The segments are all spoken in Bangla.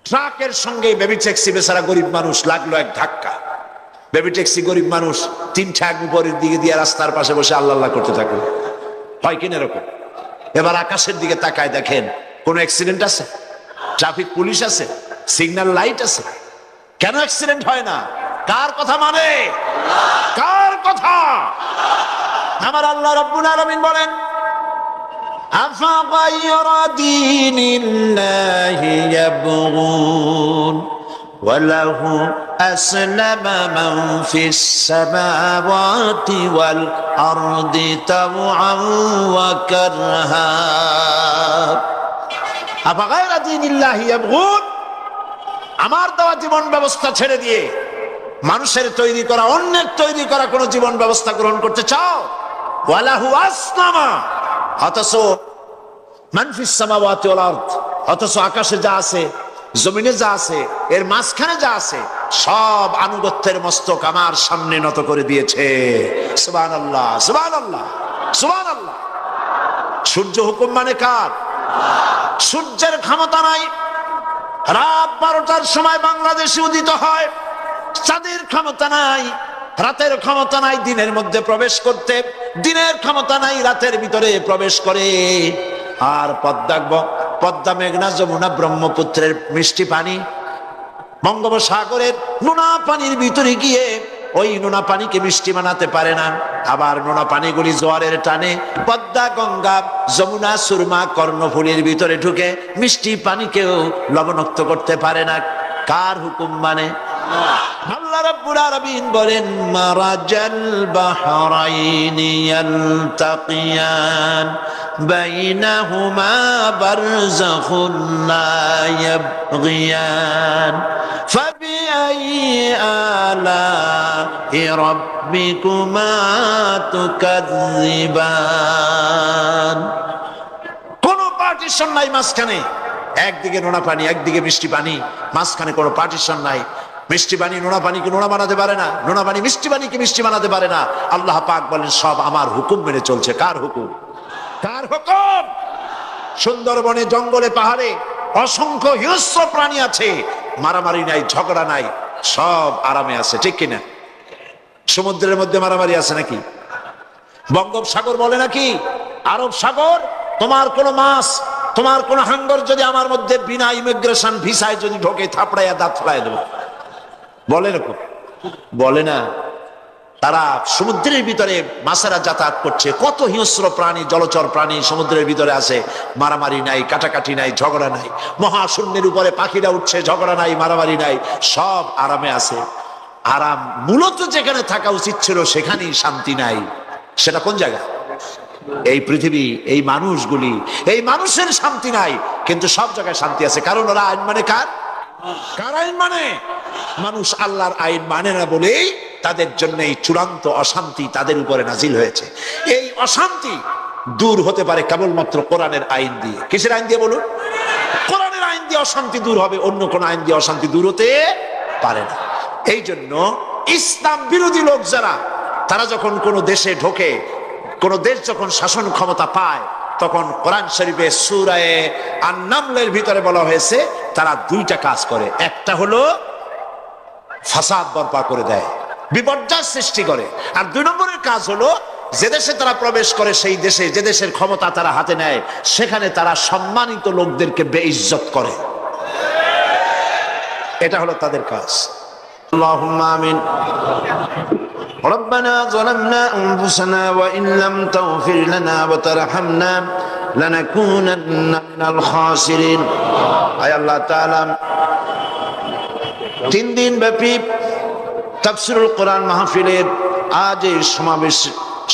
ট্রাকের সঙ্গে বেবি ট্যাক্সি বেচারা গরিব মানুষ লাগলো এক ধাক্কা। বেবি ট্যাক্সি গরিব মানুষ 3 ঠ্যাক উপরের দিকে দিয়ে রাস্তার পাশে বসে আল্লাহ আল্লাহ করতে থাকলো। হয় কিনা এরকম? এবার আকাশের দিকে তাকায় দেখেন কোন অ্যাক্সিডেন্ট আছে? ট্রাফিক পুলিশ আছে? সিগন্যাল লাইট আছে? কেন অ্যাক্সিডেন্ট হয় না? কার কথা মানে? কার কথা? আমার আল্লাহ রাব্বুল আলামিন বলেন, أفغير دين الله يبغون وله أسلم من في السماوات والأرض طوعا وكرها أفغير دين الله يبغون। আমার দেওয়া জীবন ব্যবস্থা ছেড়ে দিয়ে মানুষের তৈরি করা, অন্যের তৈরি করা কোন জীবন ব্যবস্থা গ্রহণ করতে চাও? ওয়ালাহু আসলামা, অথচ মানফিস সামাওয়াতি ওয়াল আরদ, অথচ আকাশে যা আছে, জমিনে যা আছে, এর মাঝখানে যা আছে, সব আনুগত্যের মস্তক আমার সামনে নত করে দিয়েছে। সুবহানাল্লাহ, সুবহানাল্লাহ, সুবহানাল্লাহ। সূর্য হুকুম মানে কার? সূর্যের ক্ষমতা নাই রাত 12টার সময় বাংলাদেশে উদিত হয়। চাঁদের ক্ষমতা নাই, রাতের ক্ষমতা নাই দিনের মধ্যে প্রবেশ করতে, দিনের ক্ষমতা নাই রাতের ভিতরে প্রবেশ করে। আর পদ্মা, মেঘনা, যমুনা, ব্রহ্মপুত্রের মিষ্টি পানি বঙ্গোপসাগরের নোনা পানির ভিতরে গিয়ে ওই নোনা পানিকে মিষ্টি বানাতে পারে না। আবার নোনা পানিগুলি জোয়ারের টানে পদ্মা, গঙ্গা, যমুনা, সুরমা, কর্ণফুলীর ভিতরে ঢুকে মিষ্টি পানিকেও লবণাক্ত করতে পারে না। কার হুকুম মানে? আল্লাহ রাব্বুল আলামিন বলেন, মারাজাল বাহরাইনি ইয়ালতাকিয়ান বাইনাহুমা বারযাখুন লা ইয়াবগিয়ান ফাবিআইয়ি আলা'i রাব্বিকুমা তুকাযযিবান। কোন পার্টিশন নাই মাঝখানে, একদিকে নোনা পানি, একদিকে মিষ্টি পানি, মাঝখানে কোনো পার্টিশন নাই। মিষ্টি পানি নোনা পানিকে নোনা বানাতে পারে না, নোনা পানি মিষ্টি পানিকে মিষ্টি বানাতে পারে না। আল্লাহ পাক বলেন সব আমার হুকুম মেনে চলছে। কার হুকুম? কার হুকুম? সুন্দরবনে, জঙ্গলে, পাহাড়ে অসংখ্য হিংস্র প্রাণী আছে, মারামারি নাই, ঝগড়া নাই, সব আরামে আছে, ঠিক কিনা? সমুদ্রের মধ্যে মারামারি আছে নাকি? বঙ্গোপসাগর বলে নাকি আরব সাগর? তোমার কোন মাছ, তোমার কোন হাঙ্গর যদি আমার মধ্যে বিনা ইমিগ্রেশন ভিসায় যদি ঢোকে, থাপড়াইয়া দাঁত ফেলাই দেবো। বলে না? বলে না? তারা সমুদ্রের ভিতরে মাছেরা যাতায়াত করছে, কত হিংস্র প্রাণী, জলচর প্রাণী সমুদ্রের ভিতরে আছে, মারামারি নাই, কাটাকাটি নাই, ঝগড়া নাই। মহাশূন্যের উপরে পাখিরা উঠছে, ঝগড়া নাই, মারামারি নাই, সব আরামে আছে। আরাম মূলত যেখানে থাকা উচিত ছিল সেখানেই শান্তি নাই। সেটা কোন জায়গা? এই পৃথিবী, এই মানুষগুলি, এই মানুষের শান্তি নাই, কিন্তু সব জায়গায় শান্তি আছে। কারণ ওরা আইন মানে কার? কার আইন মানে? মানুষ আল্লাহর আইন মানে না বলেই তাদের জন্য এই চূড়ান্ত অশান্তি তাদের উপরে নাজিল হয়েছে। এই অশান্তি দূর হতে পারে কেবলমাত্র কোরআনের আইন দিয়ে। কিসের আইন দিয়ে বলুন? কোরআনের আইন দিয়ে অশান্তি দূর হবে, অন্য কোন আইন দিয়ে অশান্তি দূর হতে পারে না। এই জন্য ইসলাম বিরোধী লোক যারা, তারা যখন কোনো দেশে ঢোকে, কোন দেশ যখন শাসন ক্ষমতা পায়, তখন কোরআন শরীফে সূরা আন-নামলের ভিতরে বলা হয়েছে তারা 2টা কাজ করে। একটা হলো ফাসাদ বরপা করে দেয়, বিপর্যয় সৃষ্টি করে। আর 2 নম্বরের কাজ হলো যে দেশে তারা প্রবেশ করে, সেই দেশে যে দেশের ক্ষমতা তারা হাতে নেয়, সেখানে তারা সম্মানিত লোকদেরকে বেইজ্জত করে। এটা হলো তাদের কাজ। আল্লাহুম্মা আমিন। ربنا ظلمنا أنفسنا وإن لم تغفر لنا وترحمنا لنكونن من الخاسرين। আয় আল্লাহ তাআলা, 3 দিন ব্যাপী তাফসীরুল কোরআন মাহফিলের আজ এই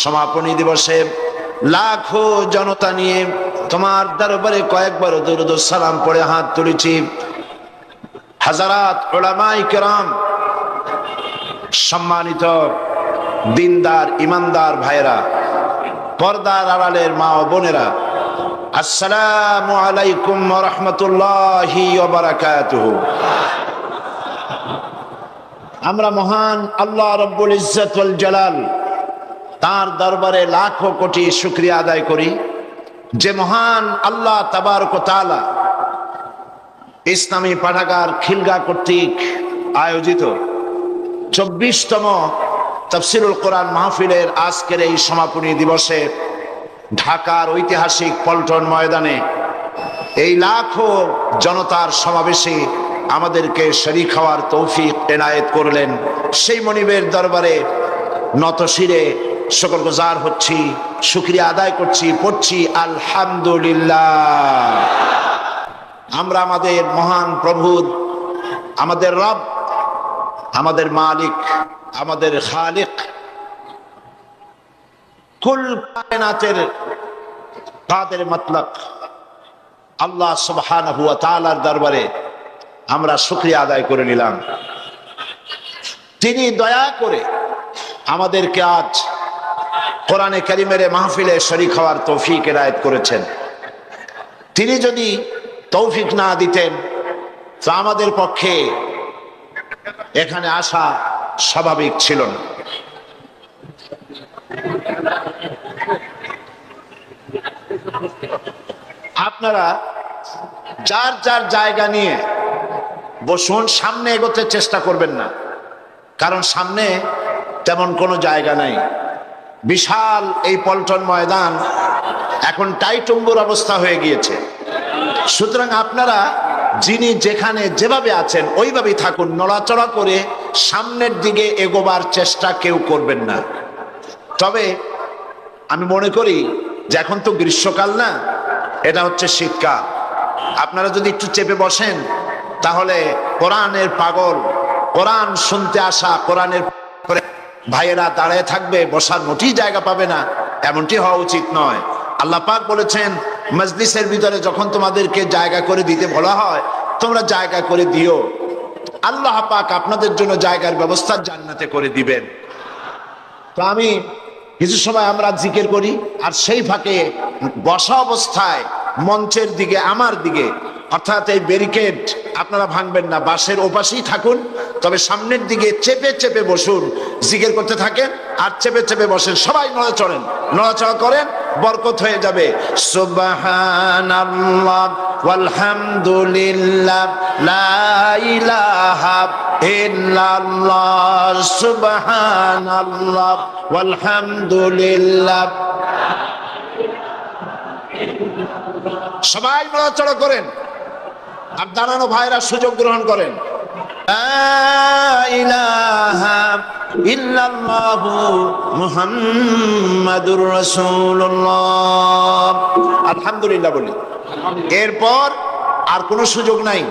সমাপনী দিবসে লাখো জনতা নিয়ে তোমার দরবারে কয়েকবার দরুদ ও সালাম পড়ে হাত তুলেছি। হাজারাত উলামায়ে কেরাম, সম্মানিত দিনদার ইমানদার ভাইরা, পর্দার আড়ালের মা ও বোনেরা, আসসালামু আলাইকুম ওয়া রাহমাতুল্লাহি ওয়া বারাকাতুহু। আমরা মহান আল্লাহ রব্বুল ইজ্জত ওয়াল জালাল, তার দরবারে লাখো কোটি শুকরিয়া আদায় করি যে মহান আল্লাহ তাবারক ওয়া তাআলা ইসলামী পাঠাগার খিলগা কর্তৃক আয়োজিত 24তম তাফসীরুল কোরআন মাহফিলের আজকের এই সমাপনী দিবসে ঢাকার ঐতিহাসিক পল্টন ময়দানে এই লাখো জনতার সমাবেশে আমাদেরকে শরীক হওয়ার তৌফিক এনায়েত করলেন। সেই মনিবের দরবারে নতশিরে শুকরগুজার হচ্ছি, শুকরিয়া আদায় করছি, পড়ছি আলহামদুলিল্লাহ। আমরা আমাদের মহান প্রভু, আমাদের রব, আমাদের মালিক, আমাদের খালিক, কুল কায়নাতের কাদের মতলব আল্লাহ সুবহানাহু ওয়া তাআলার দরবারে আমরা শুকরিয়া আদায় করে নিলাম। তিনি দয়া করে আমাদেরকে আজ কোরআনে কারীমের মাহফিলে শরীক হওয়ার তৌফিক এনায়েত করেছেন। তিনি যদি তৌফিক না দিতেন তো আমাদের পক্ষে এখানে আসা স্বাভাবিক ছিল না। আপনারা যার যার জায়গা নিয়ে বসুন, সামনে এগোতে চেষ্টা করবেন না, কারণ সামনে তেমন কোনো জায়গা নাই। বিশাল এই পল্টন ময়দান এখন টাইটুম্বুর অবস্থা হয়ে গিয়েছে। সুতরাং আপনারা যিনি যেখানে যেভাবে আছেন ওইভাবেই থাকুন, নড়াচড়া করে সামনের দিকে এগোবার চেষ্টা কেউ করবেন না। তবে আমি মনে করি যে এখন তো গ্রীষ্মকাল না, এটা হচ্ছে শীতকাল। আপনারা যদি একটু চেপে বসেন তাহলে কোরআনের পাগল, কোরআন শুনতে আসা কোরআনের ভাইয়েরা দাঁড়িয়ে থাকবে, বসার মোটেই জায়গা পাবে না। এমনটি হওয়া উচিত নয়। আল্লাহ পাক বলেছেন মজলিসের ভিতরে যখন তোমাদেরকে জায়গা করে দিতে বলা হয় তোমরা জায়গা করে দিও। আল্লাহ পাক আপনাদের জন্য জায়গার ব্যবস্থা জান্নাতে করে দিবেন। তো আমি কিছু সময় আমরা জিকির করি, আর সেই ফাঁকে বসা অবস্থায় মঞ্চের দিকে, আমার দিকে, অর্থাৎ এই ব্যারিকেড আপনারা ভাঙবেন না, বাসের ওপাশেই থাকুন, তবে সামনের দিকে চেপে চেপে বসুন, জিকির করতে থাকেন আর চেপে চেপে বসেন। সবাই নড়াচড়া করেন, বরকত হয়ে যাবে। সুবহানাল্লাহ ওয়ালহামদুলিল্লাহ লা ইলাহা ইল্লাল্লাহ সুবহানাল্লাহ ওয়ালহামদুলিল্লাহ। সবাই নড়াচড়া করেন আর দাঁড়ানো ভাইরা সুযোগ গ্রহণ করেন। লা ইলাহা ইল্লাল্লাহু মুহাম্মাদুর রাসূলুল্লাহ। আলহামদুলিল্লাহ বলি। এরপর আর কোনো সুযোগ নাই।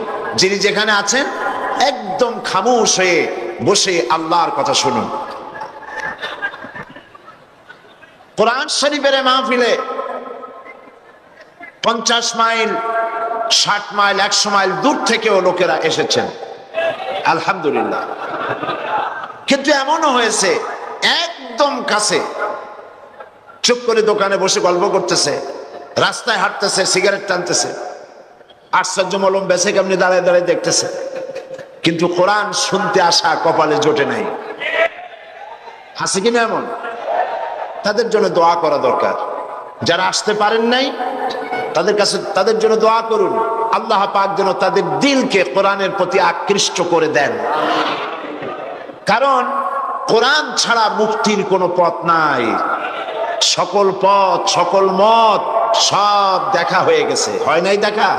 যিনি যেখানে আছেন একদম খামোশ হয়ে বসে আল্লাহর কথা শুনুন। কোরআন শরীফের মাহফিলে 50 মাইল, 60 মাইল, 100 মাইল দূর থেকেও লোকেরা এসেছেন, আলহামদুলিল্লাহ। কিন্তু এমনও হয়েছে একদম কাছে, চুপ করে দোকানে বসে গল্প করতেছে, রাস্তায় হাঁটতেছে, সিগারেট টানতেছে, আশ্চর্য মলম বেছে কেমনি দাঁড়ায় দাঁড়ায় দেখতেছে, কিন্তু কোরআন শুনতে আসা কপালে জোটে নাই। আছে কিনা এমন? তাদের জন্য দোয়া করা দরকার। যারা আসতে পারেন নাই তাদের কাছে, তাদের জন্য দোয়া করুন, আল্লাহ পাক যেন তাদের দিলকে কোরআনের প্রতি আকৃষ্ট করে দেন। কারণ কোরআন ছাড়া মুক্তির কোনো পথ নাই। সকল পথ, সকল মত সব দেখা হয়ে গেছে। হয় নাই দেখা?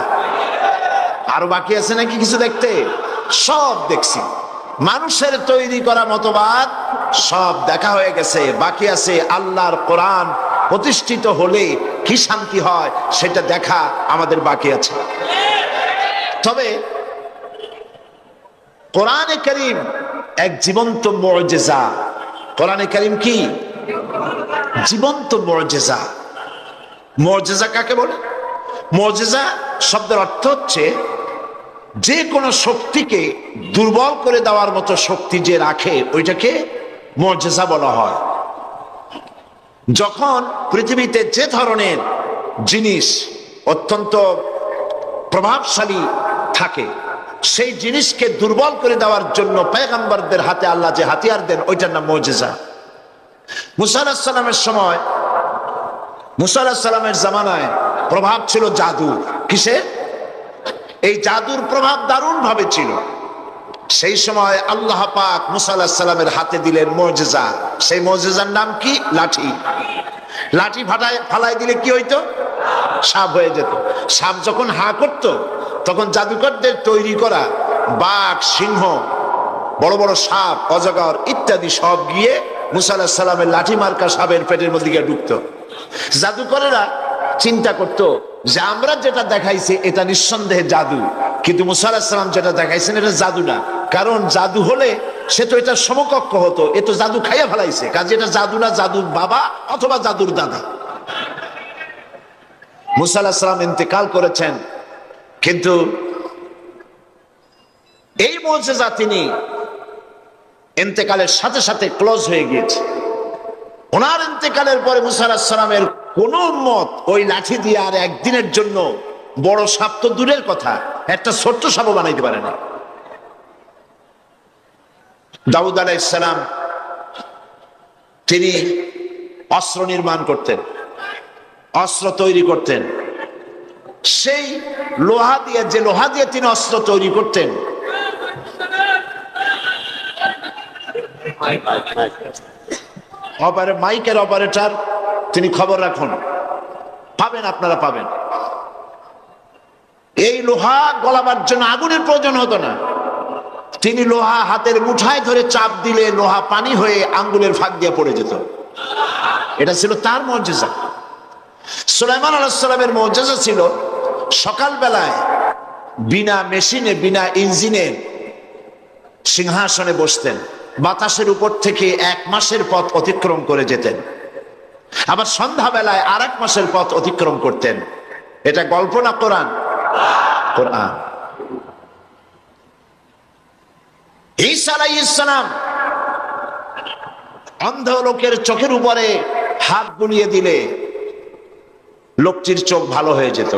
আরো বাকি আছে নাকি কিছু দেখতে? সব দেখছি। মানুষের তৈরি করা মতবাদ সব দেখা হয়ে গেছে। বাকি আছে আল্লাহর কোরআন প্রতিষ্ঠিত হলে কি শান্তি হয় সেটা দেখা আমাদের বাকি আছে। তবে কোরআনে কারীম এক জীবন্ত মুজিজা। কোরআনে কারীম কি? জীবন্ত মুজিজা। মুজিজা কাকে বলে? মুজিজা শব্দের অর্থ হচ্ছে যে কোনো শক্তিকে দুর্বল করে দেওয়ার মতো শক্তি যে রাখে ওইটাকে মুজিজা বলা হয়। যখন পৃথিবীতে যে ধরনের জিনিস অত্যন্ত প্রভাবশালী থাকে, সেই জিনিসকে দুর্বল করে দেওয়ার জন্য পয়গম্বরদের হাতে আল্লাহ যে হাতিয়ার দেন ওইটার নাম মুজিজা। মুসা আলাইহিস সালামের সময়, মুসা আলাইহিস সালামের জামানায় প্রভাব ছিল জাদু। কিসে? এই জাদুর প্রভাব দারুণ ভাবে ছিল। সেই সময় আল্লাহ পাক মুসা আলাইহিস সালামের হাতে দিলেন মুজিজা। সেই মুজিজার নাম কি? লাঠি। লাঠি ফালাই দিলে কি হইতো? সাপ হয়ে যেত। সাপ যখন হা করত তখন জাদুকরদের তৈরি করা বাঘ, সিংহ, বড় বড় সাপ, অজগর ইত্যাদি সব গিয়ে মুসা আলাইহিস সালামের লাঠি মার্কা সাপের পেটের মধ্যে গিয়ে ঢুকতো। জাদুকরেরা চিন্তা করতো যে আমরা যেটা দেখাইছি এটা নিঃসন্দেহে জাদু, কিন্তু মুসা আলাইহিস সালাম যেটা দেখাইছেন এটা জাদু না। কারণ জাদু হলে সে তো এটা সমকক্ষ হতো, এ তো জাদু খাইয়া ফেলাইছে, কাজে এটা জাদু না, জাদুর বাবা অথবা জাদুর দাদা। মুসা আলাইহিস সালাম ইন্তেকাল করেছেন, কিন্তু এই মুজিজা তিনি ইন্তেকালের সাথে সাথে ক্লোজ হয়ে গিয়েছে। ওনার ইন্তেকালের পরে মুসা আলাইহিস সালামের কোন উম্মত ওই লাঠি দিয়ে আর একদিনের জন্য বড় সাপ তো দূরের কথা, একটা ছোট্ট সাপও বানাইতে পারে না। দাউদ আলাইহিস সালাম তিনি অস্ত্র নির্মাণ করতেন, অস্ত্র তৈরি করতেন। সেই লোহা দিয়ে, যে লোহা দিয়ে তিনি অস্ত্র তৈরি করতেন, মাইকের অপারেটর তিনি খবর রাখুন, পাবেন, আপনারা পাবেন। এই লোহা গলাবার জন্য আগুনের প্রয়োজন হতো না, তিনি লোহা হাতের মুঠায় ধরে চাপ দিলে লোহা পানি হয়ে আঙ্গুলের ফাঁক দিয়ে পড়ে যেত। এটা ছিল তার মুজিজা। সুলাইমান আলাইহিস সালামের মুজিজা ছিল সকালবেলায় বিনা মেশিনে, বিনা ইঞ্জিনে সিংহাসনে বসতেন, বাতাসের উপর থেকে 1 মাসের পথ অতিক্রম করে যেতেন, আবার সন্ধ্যাবেলায় আর 1 মাসের পথ অতিক্রম করতেন। এটা গল্প না কোরআন? কোরআন। ঈসা আলাইহিস সালাম অন্ধ লোকের চোখের উপরে হাত বুলিয়ে দিলে লোকটির চোখ ভালো হয়ে যেত।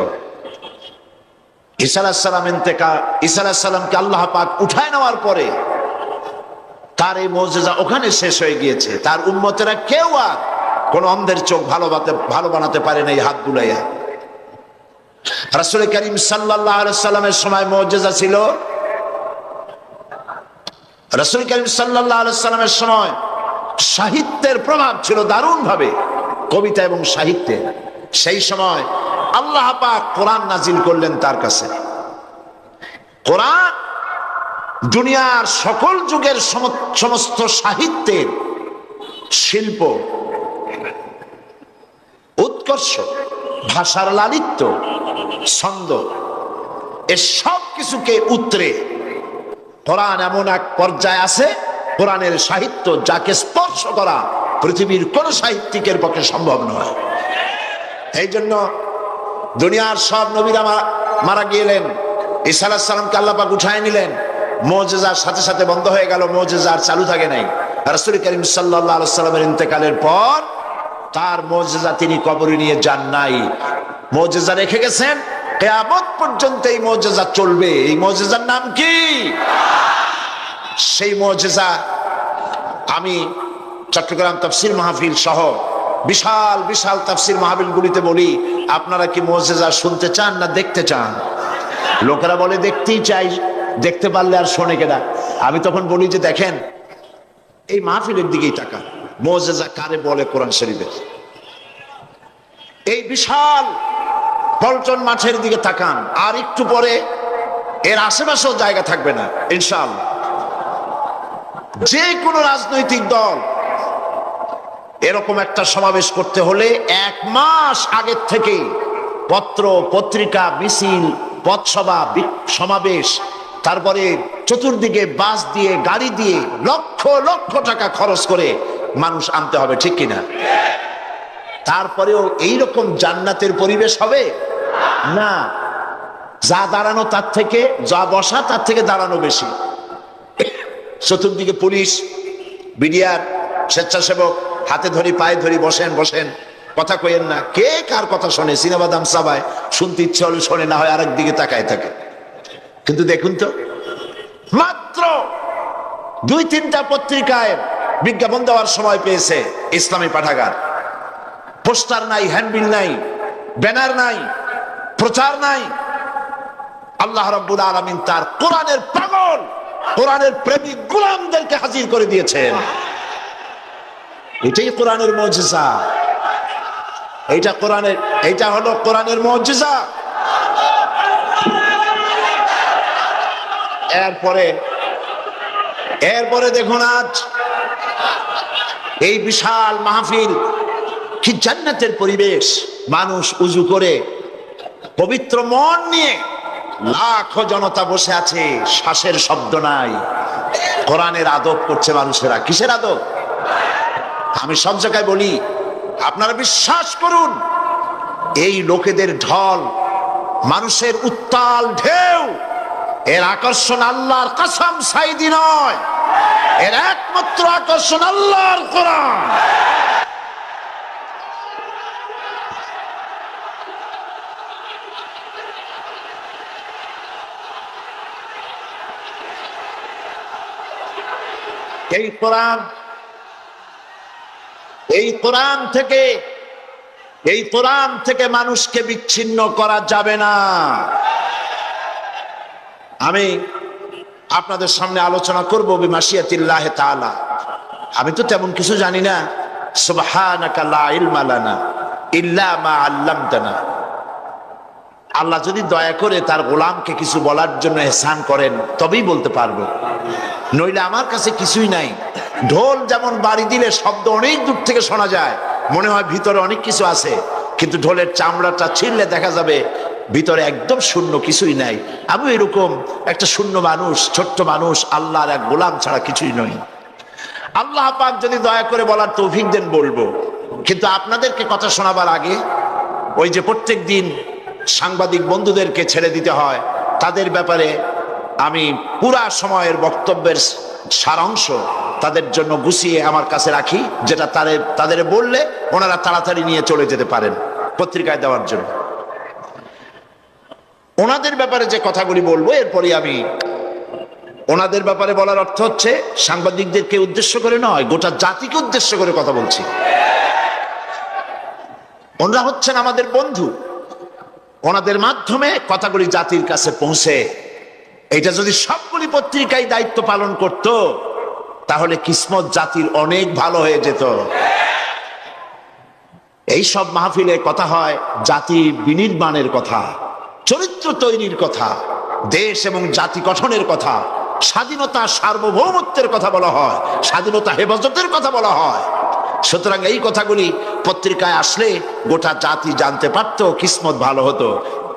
ঈসা আলাইহিস সালামকে আল্লাহ পাক উঠায় নেওয়ার পরে তার এই মুজিজা ওখানে শেষ হয়ে গিয়েছে। তার উম্মতেরা কেউ আর কোন অন্ধের চোখ ভালো বানাতে পারে না এই হাত বুলাইয়া। রাসূল করিম সাল্লাল্লাহু আলাইহি সাল্লামের সময় মুজিজা ছিল, রাসূল করিম সাল্লাল্লাহু আলাইহি সাল্লামের সময় সাহিত্যের প্রভাব ছিল দারুণ ভাবে, কবিতা এবং সাহিত্যে। সেই সময় আল্লাহ পাক কোরআন নাজিল করলেন তার কাছে। কোরআন দুনিয়ার সকল যুগের সমস্ত সাহিত্যের শিল্প, উৎকর্ষ, ভাষার লালিত্য, ছন্দ, এ সব কিছুকে উতরে কোরআন এমন এক পর্যায়ে আছে, কোরআনের সাহিত্য যাকে স্পর্শ করা পৃথিবীর কোন সাহিত্যিকের পক্ষে সম্ভব নয়। এই জন্য দুনিয়ার সব নবীরা মারা গেলেন, ঈসা আলাইহিস সালামকে আল্লাহ পাক উঠায় নিলেন, মুজিজার সাথে সাথে বন্ধ হয়ে গেল, মুজিজা আর চালু থাকে নাই। রাসূল করিম সাল্লাল্লাহু আলাইহি সাল্লামের ইন্তেকালের পর তার মুজিজা তিনি কবরে নিয়ে যান নাই, মুজিজা রেখে গেছেন, কিয়ামত পর্যন্ত এই মুজিজা চলবে। এই মুজিজার নাম কি? সেই মুজিজা আমি চট্টগ্রাম তাফসীর মাহফিল সহ বিশাল বিশাল তাফসীর মাহফিলগুলিতে বলি, আপনারা কি মুজিজা শুনতে চান না দেখতে চান? লোকেরা বলে দেখতেই চাই, দেখতে পারলে আর শোনে কেনা। আমি তখন বলি যে দেখেন, এই মাহফিলের দিকেই তাকান, মুজিজা কারে বলে কোরআন শরীফের। এই বিশাল পল্টন মাঠের দিকে তাকান, আর একটু পরে এর আশেপাশেও জায়গা থাকবে না ইনশাআল্লাহ। যে কোনো রাজনৈতিক দল এরকম একটা সমাবেশ করতে হলে 1 মাস আগের থেকে পত্র পত্রিকা, মিছিল, পথসভা, সমাবেশ, তারপরে চতুর্দিকে বাস দিয়ে, গাড়ি দিয়ে লক্ষ লক্ষ টাকা খরচ করে মানুষ আনতে হবে, ঠিক কিনা? তারপরেও এইরকম জান্নাতের পরিবেশ হবে না। যা দাঁড়ানো তার থেকে, যা বসা তার থেকে দাঁড়ানো বেশি। চতুর্দিকে পুলিশ, বিডিআর, স্বেচ্ছাসেবক, হাতে ধরি পায়ে ধরি, বসেন বসেন, কথা কইেন না। কে কার কথা শোনে? সিনেবাদাম সাবায়, শুনতে ইচ্ছে হলে শোনে, না হয় আরেক দিকে তাকায় থাকে। কিন্তু দেখুন তো, মাত্র 2-3টা পত্রিকায় বিজ্ঞাপন দেওয়ার সময় পেয়েছে ইসলামী পাঠাগার। পোস্টার নাই, হ্যান্ডবিল নাই, ব্যানার নাই, প্রচার নাই। আল্লাহ রাব্বুল আলামিন তার কোরআনের পাগল, কোরআনের প্রেমিক গোলামদেরকে হাজির করে দিয়েছেন। এটাই কোরআনের মুজিজা। এইটা হলো কোরআনের মুজিজা। এরপরে দেখুন আজ এই বিশাল মাহফিল, কি জান্নাতের পরিবেশ। মানুষ উজু করে পবিত্র মন নিয়ে লাখো জনতা বসে আছে, শ্বাসের শব্দ নাই। কোরআনের আদব করছে মানুষেরা। কিসের আদব? আমি সব জায়গায় বলি, আপনারা বিশ্বাস করুন, এই লোকেদের ঢল, মানুষের উত্তাল ঢেউ, এর আকর্ষণ আল্লাহর কসম সাইদি নয়, এর একমাত্র আকর্ষণ আল্লাহর কোরআন। এই কোরআন থেকে মানুষকে বিচ্ছিন্ন করা যাবে না। আমি আপনাদের সামনে আলোচনা করব বিমাশিয়াতিল্লাহি তাআলা। আমি তো তেমন কিছু জানি না। সুবহানাকা লা ইলমা লানা ইল্লা মা আল্লামতানা। আল্লাহ যদি দয়া করে তার গোলামকে কিছু বলার জন্য ইহসান করেন তবেই বলতে পারবো, নইলে আমার কাছে কিছুই নাই। ঢোল যেমন বাড়ি দিলে শব্দ অনেক দূর থেকে শোনা যায়, মনে হয় ভিতরে অনেক কিছু আছে, কিন্তু ঢোলের চামড়াটা ছিঁড়লে দেখা যাবে ভিতরে একদম শূন্য, কিছুই নাই। আমি এরকম একটা শূন্য মানুষ, ছোট্ট মানুষ, আল্লাহর এক গোলাম ছাড়া কিছুই নই। আল্লাহ পাক যদি দয়া করে বলার তৌফিক দেন বলবো। কিন্তু আপনাদেরকে কথা শোনাবার আগে ওই যে প্রত্যেক দিন সাংবাদিক বন্ধুদেরকে ছেড়ে দিতে হয়, তাদের ব্যাপারে আমি পুরা সময়ের বক্তব্যের সারাংশ তাদের জন্য গুছিয়ে আমার কাছে রাখি, যেটা তাদের বললে ওনারা তাড়াতাড়ি নিয়ে চলে যেতে পারেন পত্রিকায় দেওয়ার জন্য। ওনাদের ব্যাপারে যে কথাগুলি বলবো, এরপরে আমি ওনাদের ব্যাপারে বলার অর্থ হচ্ছে সাংবাদিকদেরকে উদ্দেশ্য করে নয়, গোটা জাতিকে উদ্দেশ্য করে কথা বলছি। ওনারা হচ্ছেন আমাদের বন্ধু, ওনাদের মাধ্যমে কথাগুলি জাতির কাছে পৌঁছে। এটা যদি সবগুলি পত্রিকায় দায়িত্ব পালন করত, তাহলে কিসমত জাতির অনেক ভালো হয়ে যেত। এই সব মাহফিলে কথা হয় জাতি বিনির্মাণের কথা, চরিত্র তৈরির কথা, দেশ এবং জাতি গঠনের কথা, স্বাধীনতা সার্বভৌমত্বের কথা বলা হয়, স্বাধীনতা হেফাজতের কথা বলা হয়। সুতরাং এই কথাগুলি পত্রিকায় আসলে গোটা জাতি জানতে পারত, কিসমত ভালো হতো।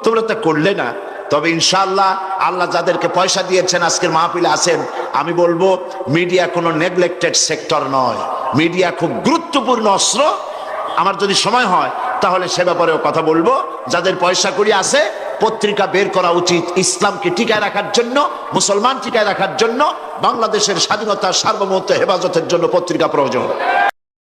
তোমরা তা করলে না। তবে ইনশাআল্লাহ আল্লাহ যাদেরকে পয়সা দিয়েছেন আজকের মাহফিলে আছেন, আমি বলবো মিডিয়া কোনো নেগলেক্টেড সেক্টর নয়, মিডিয়া খুব গুরুত্বপূর্ণ অস্ত্র। আমার যদি সময় হয় তাহলে সে ব্যাপারেও কথা বলবো। যাদের পয়সা কড়ি আছে, পত্রিকা বের করা উচিত ইসলামকে টিকায় রাখার জন্য, মুসলমান টিকায় রাখার জন্য, বাংলাদেশের স্বাধীনতা সার্বভৌমত্ব হেফাজতের জন্য পত্রিকা প্রয়োজন।